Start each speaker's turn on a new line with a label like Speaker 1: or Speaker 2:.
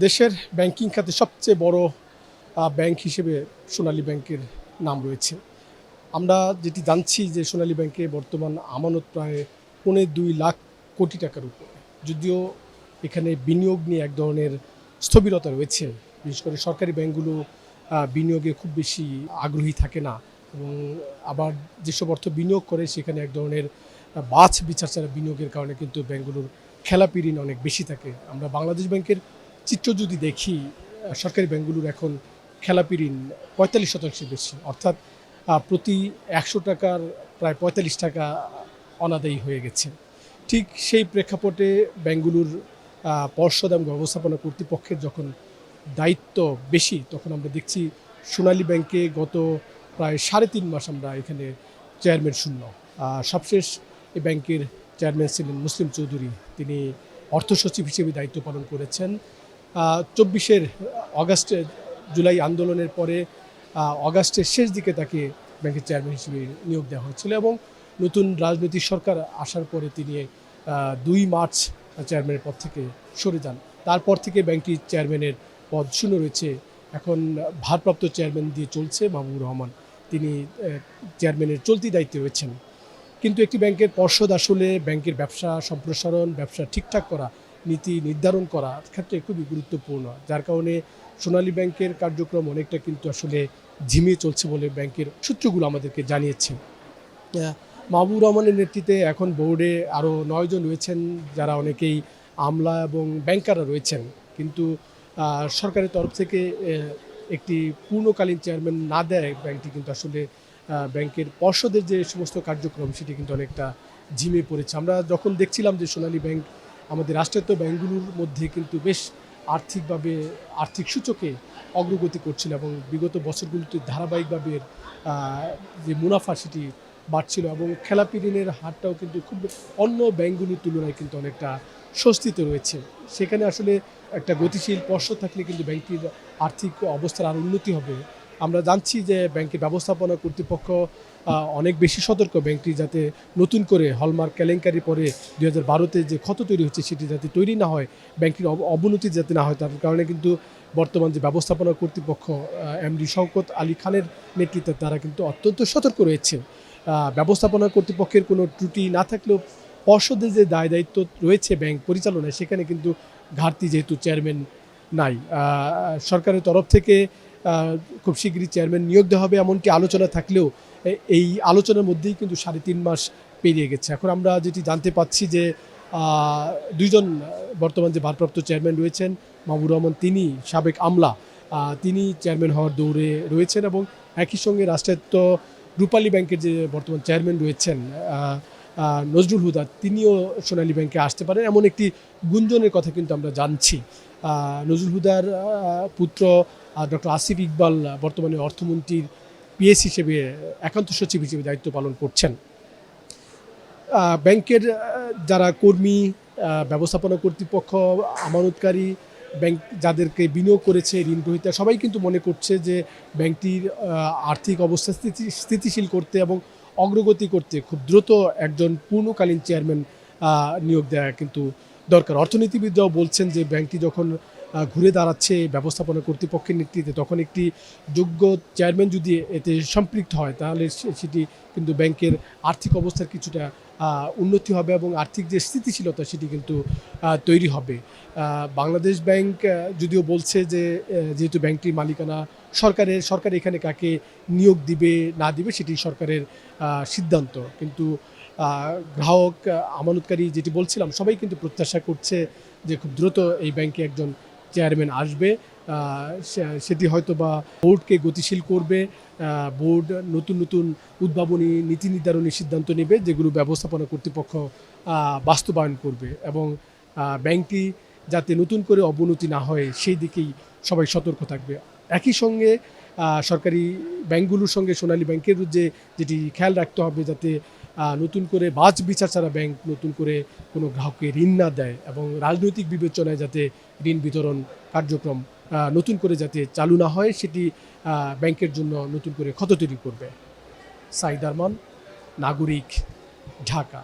Speaker 1: দেশের ব্যাংকিং খাতে সবচেয়ে বড় ব্যাংক হিসেবে সোনালী ব্যাংকের নাম রয়েছে। আমরা যেটি জানছি যে সোনালী ব্যাংকে বর্তমান আমানত প্রায় 2.25 লাখ কোটি টাকার উপরে। যদিও এখানে বিনিয়োগ নিয়ে এক ধরনের স্থবিরতা রয়েছে। বিশেষ করে সরকারি ব্যাংকগুলো বিনিয়োগে খুব বেশি আগ্রহী থাকে না এবং আবার যেসব অর্থ বিনিয়োগ করে সেখানে এক ধরনের বাছ বিচার ছাড়া বিনিয়োগের কারণে কিন্তু ব্যাংকগুলোর খেলাপি ঋণ অনেক বেশি থাকে। আমরা বাংলাদেশ ব্যাংকের চিত্র যদি দেখি, সরকারি ব্যাংকগুলোর এখন খেলাপি ঋণ 45% বেশি, অর্থাৎ প্রতি 100 টাকার প্রায় 45 টাকা অনাদায়ী হয়ে গেছে। ঠিক সেই প্রেক্ষাপটে ব্যাংকগুলোর পর্ষদ এবং ব্যবস্থাপনা কর্তৃপক্ষের যখন দায়িত্ব বেশি, তখন আমরা দেখছি সোনালী ব্যাংকে গত প্রায় 3.5 মাস আমরা এখানে চেয়ারম্যান শূন্য। সবশেষ এই ব্যাংকের চেয়ারম্যান ছিলেন মুসলিম চৌধুরী, তিনি অর্থ সচিব হিসেবে দায়িত্ব পালন করেছেন। 24 অগাস্টে জুলাই আন্দোলনের পরে অগাস্টের শেষ দিকে তাকে ব্যাংকের চেয়ারম্যান হিসেবে নিয়োগ দেওয়া হয়েছিল এবং নতুন রাজনৈতিক সরকার আসার পরে তিনি 2 মার্চ চেয়ারম্যানের পদ থেকে সরে যান। তারপর থেকে ব্যাংকটির চেয়ারম্যানের পদ শূন্য রয়েছে। এখন ভারপ্রাপ্ত চেয়ারম্যান দিয়ে চলছে মাহবুবুর রহমান, তিনি চেয়ারম্যানের চলতি দায়িত্বে রয়েছেন। কিন্তু একটি ব্যাংকের পর্ষদ আসলে ব্যাংকের ব্যবসা সম্প্রসারণ, ব্যবসা ঠিকঠাক করা, নীতি নির্ধারণ করার ক্ষেত্রে খুবই গুরুত্বপূর্ণ। যার কারণে সোনালী ব্যাংকের কার্যক্রম অনেকটা কিন্তু আসলে ঝিমিয়ে চলছে বলে ব্যাংকের সূত্রগুলো আমাদেরকে জানিয়েছে। মাহবুবুর রহমানের নেতৃত্বে এখন বোর্ডে আরও 9 জন রয়েছেন, যারা অনেকেই আমলা এবং ব্যাংকাররা রয়েছেন। কিন্তু সরকারের তরফ থেকে একটি পূর্ণকালীন চেয়ারম্যান না দেয় ব্যাংকটি কিন্তু আসলে ব্যাংকের পর্ষদের যে সমস্ত কার্যক্রম সেটি কিন্তু অনেকটা ঝিমিয়ে পড়েছে। আমরা যখন দেখছিলাম যে সোনালী ব্যাংক আমাদের রাষ্ট্রায়ত্ত ব্যাংকগুলোর মধ্যে কিন্তু বেশ আর্থিকভাবে আর্থিক সূচকে অগ্রগতি করছিল এবং বিগত বছরগুলোতে ধারাবাহিকভাবে যে মুনাফা সেটি বাড়ছিল এবং খেলাপি ঋণের হারটাও কিন্তু খুব অন্য ব্যাংকগুলোর তুলনায় কিন্তু অনেকটা স্বস্তিতে রয়েছে। সেখানে আসলে একটা গতিশীল পর্ষদ থাকলে কিন্তু ব্যাংকটির আর্থিক অবস্থার আরও উন্নতি হবে। আমরা জানছি যে ব্যাংকের ব্যবস্থাপনা কর্তৃপক্ষ অনেক বেশি সতর্ক, ব্যাংকটি যাতে নতুন করে হলমার্ক কেলেঙ্কারির পরে 2012-তে যে ক্ষত তৈরি হচ্ছে সেটি যাতে তৈরি না হয়, ব্যাংকের অবনতি যাতে না হয়। তার কারণে কিন্তু বর্তমান যে ব্যবস্থাপনা কর্তৃপক্ষ এমডি শওকত আলী খানের নেতৃত্বে তারা কিন্তু অত্যন্ত সতর্ক রয়েছে। ব্যবস্থাপনা কর্তৃপক্ষের কোনো ত্রুটি না থাকলেও পর্ষদের যে দায় দায়িত্ব রয়েছে ব্যাংক পরিচালনায়, সেখানে কিন্তু ঘাটতি, যেহেতু চেয়ারম্যান নাই। সরকারের তরফ থেকে খুব শীঘ্রই চেয়ারম্যান নিয়োগ দেওয়া হবে এমনটি আলোচনা থাকলেও এই আলোচনার মধ্যেই কিন্তু 3.5 মাস পেরিয়ে গেছে। এখন আমরা যেটি জানতে পাচ্ছি যে 2 জন বর্তমান যে ভারপ্রাপ্ত চেয়ারম্যান রয়েছেন, মাহবুবুর রহমান তিনি সাবেক আমলা, তিনি চেয়ারম্যান হওয়ার দৌড়ে রয়েছেন এবং একই সঙ্গে রাষ্ট্রায়ত্ত রূপালী ব্যাংকের যে বর্তমান চেয়ারম্যান রয়েছেন নজরুল হুদা, তিনিও সোনালী ব্যাংকে আসতে পারেন এমন একটি গুঞ্জনের কথা কিন্তু আমরা জানছি। নজরুল হুদার পুত্র ডক্টর আসিফ ইকবাল বর্তমানে অর্থমন্ত্রীর পিএস হিসেবে একান্ত সচিব হিসেবে দায়িত্ব পালন করছেন। ব্যাংকের যারা কর্মী, ব্যবস্থাপনা কর্তৃপক্ষ, আমানতকারী, ব্যাংক যাদেরকে বিনিয়োগ করেছে, ঋণ গ্রহীতা, সবাই কিন্তু মনে করছে যে ব্যাংকটির আর্থিক অবস্থা স্থিতিশীল করতে এবং অগ্রগতি করতে খুব দ্রুত একজন পূর্ণকালীন চেয়ারম্যান নিয়োগ দেওয়া কিন্তু দরকার। অর্থনীতিবিদরাও বলছেন যে ব্যাংকটি যখন ঘুরে দাঁড়াচ্ছে ব্যবস্থাপনা কর্তৃপক্ষের নেতৃত্বে, তখন একটি যোগ্য চেয়ারম্যান যদি এতে সম্পৃক্ত হয় তাহলে সেটি কিন্তু ব্যাংকের আর্থিক অবস্থার কিছুটা উন্নতি হবে এবং আর্থিক যে স্থিতিশীলতা সেটি কিন্তু তৈরি হবে। বাংলাদেশ ব্যাংক যদিও বলছে যে যেহেতু ব্যাংকটির মালিকানা সরকার এখানে কাকে নিয়োগ দিবে না দিবে সেটি সরকারের সিদ্ধান্ত, কিন্তু গ্রাহক, আমানতকারী, যেটি বলছিলাম, সবাই কিন্তু প্রত্যাশা করছে যে খুব দ্রুত এই ব্যাংকে একজন চেয়ারম্যান আসবে। সেটি হয়তো বা বোর্ডকে গতিশীল করবে। বোর্ড নতুন নতুন উদ্ভাবনী নীতি নির্ধারণী সিদ্ধান্ত নেবে, যেগুলো ব্যবস্থাপনা কর্তৃপক্ষ বাস্তবায়ন করবে এবং ব্যাংকটি যাতে নতুন করে অবনতি না হয় সেই দিকেই সবাই সতর্ক থাকবে। একই সঙ্গে সরকারি ব্যাংকগুলোর সঙ্গে সোনালী ব্যাংকের যেটি খেয়াল রাখতে হবে, যাতে নতুন করে বাছ বিচার ছাড়া ব্যাংক নতুন করে কোনো গ্রাহককে ঋণ না দেয় এবং রাজনৈতিক বিবেচনায় যাতে ঋণ বিতরণ কার্যক্রম নতুন করে যাতে চালু না হয়, সেটি ব্যাংকের জন্য নতুন করে ক্ষত তৈরি করবে। সাইদ আরমান, নাগরিক, ঢাকা।